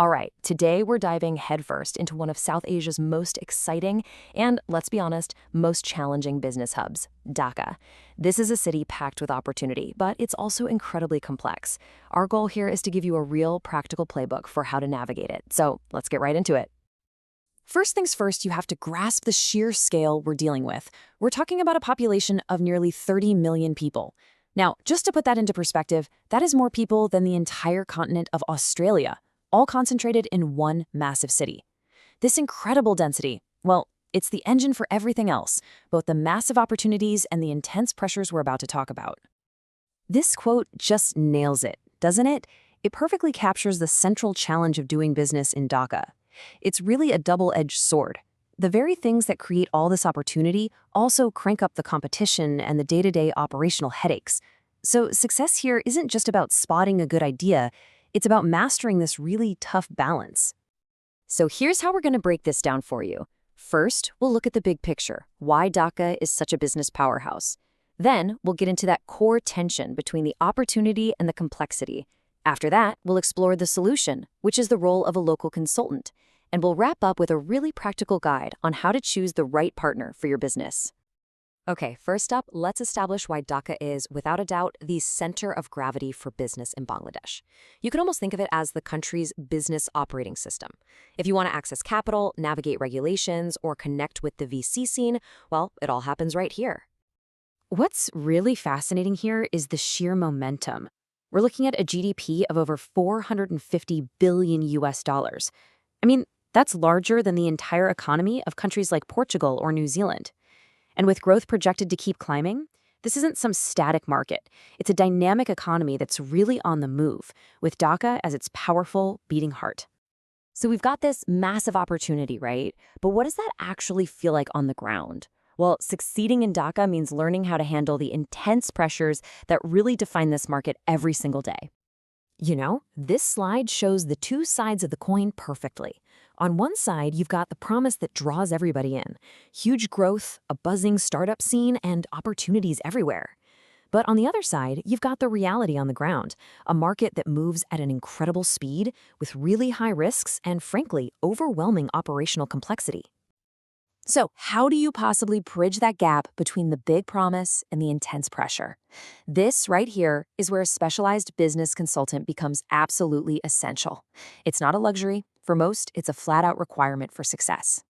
All right, today we're diving headfirst into one of South Asia's most exciting and, let's be honest, most challenging business hubs, Dhaka. This is a city packed with opportunity, but it's also incredibly complex. Our goal here is to give you a real, practical playbook for how to navigate it. So let's get right into it. First things first, you have to grasp the sheer scale we're dealing with. We're talking about a population of nearly 30 million people. Now, just to put that into perspective, that is more people than the entire continent of Australia, all concentrated in one massive city. This incredible density, well, it's the engine for everything else, both the massive opportunities and the intense pressures we're about to talk about. This quote just nails it, doesn't it? It perfectly captures the central challenge of doing business in Dhaka. It's really a double-edged sword. The very things that create all this opportunity also crank up the competition and the day-to-day operational headaches. So success here isn't just about spotting a good idea, it's about mastering this really tough balance. So here's how we're going to break this down for you. First, we'll look at the big picture, why Dhaka is such a business powerhouse. Then, we'll get into that core tension between the opportunity and the complexity. After that, we'll explore the solution, which is the role of a local consultant. And we'll wrap up with a really practical guide on how to choose the right partner for your business. Okay, first up, let's establish why Dhaka is, without a doubt, the center of gravity for business in Bangladesh. You can almost think of it as the country's business operating system. If you want to access capital, navigate regulations, or connect with the VC scene, well, it all happens right here. What's really fascinating here is the sheer momentum. We're looking at a GDP of over 450 billion US dollars. I mean, that's larger than the entire economy of countries like Portugal or New Zealand. And with growth projected to keep climbing, this isn't some static market. It's a dynamic economy that's really on the move, with Dhaka as its powerful, beating heart. So we've got this massive opportunity, right? But what does that actually feel like on the ground? Well, succeeding in Dhaka means learning how to handle the intense pressures that really define this market every single day. You know, this slide shows the two sides of the coin perfectly. On one side, you've got the promise that draws everybody in. Huge growth, a buzzing startup scene, and opportunities everywhere. But on the other side, you've got the reality on the ground, a market that moves at an incredible speed with really high risks and, frankly, overwhelming operational complexity. So how do you possibly bridge that gap between the big promise and the intense pressure? This right here is where a specialized business consultant becomes absolutely essential. It's not a luxury. For most, it's a flat-out requirement for success.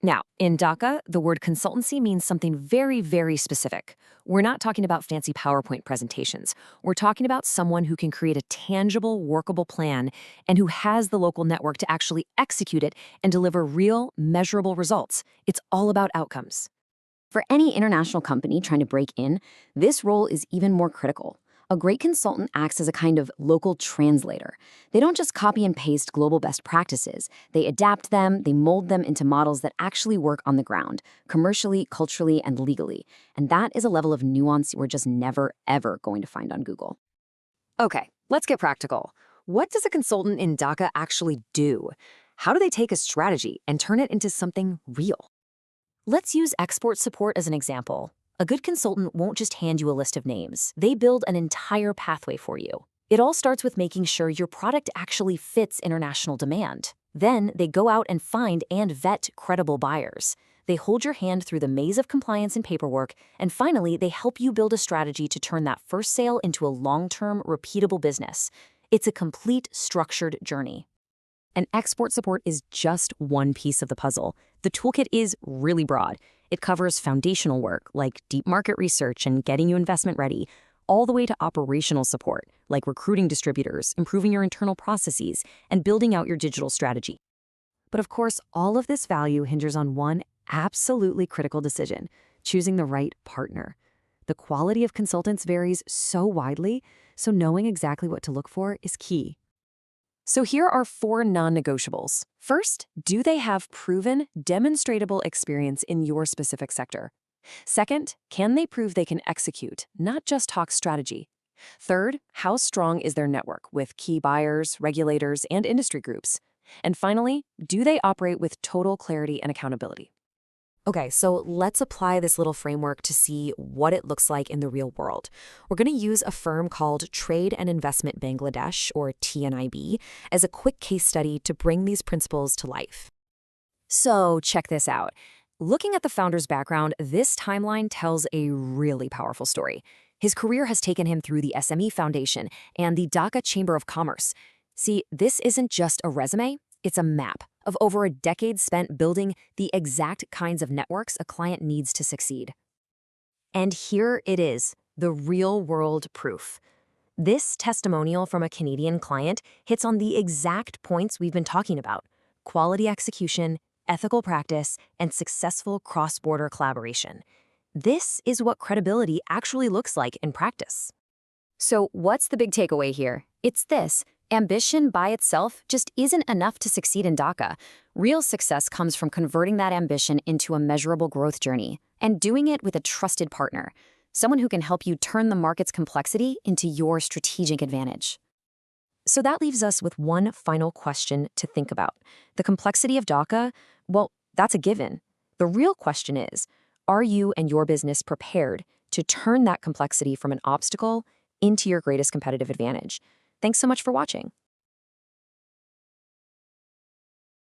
Now, in Dhaka, the word consultancy means something very, very specific. We're not talking about fancy PowerPoint presentations. We're talking about someone who can create a tangible, workable plan and who has the local network to actually execute it and deliver real, measurable results. It's all about outcomes. For any international company trying to break in, this role is even more critical. A great consultant acts as a kind of local translator. They don't just copy and paste global best practices. They adapt them, they mold them into models that actually work on the ground, commercially, culturally, and legally. And that is a level of nuance we're just never, ever going to find on Google. Okay, let's get practical. What does a consultant in Dhaka actually do? How do they take a strategy and turn it into something real? Let's use export support as an example. A good consultant won't just hand you a list of names. They build an entire pathway for you. It all starts with making sure your product actually fits international demand. Then they go out and find and vet credible buyers. They hold your hand through the maze of compliance and paperwork, and finally, they help you build a strategy to turn that first sale into a long-term, repeatable business. It's a complete, structured journey. And export support is just one piece of the puzzle. The toolkit is really broad. It covers foundational work, like deep market research and getting you investment ready, all the way to operational support, like recruiting distributors, improving your internal processes, and building out your digital strategy. But of course, all of this value hinges on one absolutely critical decision: choosing the right partner. The quality of consultants varies so widely, so knowing exactly what to look for is key. So here are 4 non-negotiables. First, do they have proven, demonstrable experience in your specific sector? Second, can they prove they can execute, not just talk strategy? Third, how strong is their network with key buyers, regulators, and industry groups? And finally, do they operate with total clarity and accountability? Okay, so let's apply this little framework to see what it looks like in the real world. We're going to use a firm called Trade and Investment Bangladesh, or TNIB, as a quick case study to bring these principles to life. So check this out. Looking at the founder's background, this timeline tells a really powerful story. His career has taken him through the SME Foundation and the Dhaka Chamber of Commerce. See, this isn't just a resume, it's a map of over a decade spent building the exact kinds of networks a client needs to succeed. And here it is, the real-world proof. This testimonial from a Canadian client hits on the exact points we've been talking about: quality execution, ethical practice, and successful cross-border collaboration. This is what credibility actually looks like in practice. So what's the big takeaway here? It's this. Ambition by itself just isn't enough to succeed in Dhaka. Real success comes from converting that ambition into a measurable growth journey and doing it with a trusted partner, someone who can help you turn the market's complexity into your strategic advantage. So that leaves us with one final question to think about. The complexity of Dhaka, well, that's a given. The real question is, are you and your business prepared to turn that complexity from an obstacle into your greatest competitive advantage? Thanks so much for watching.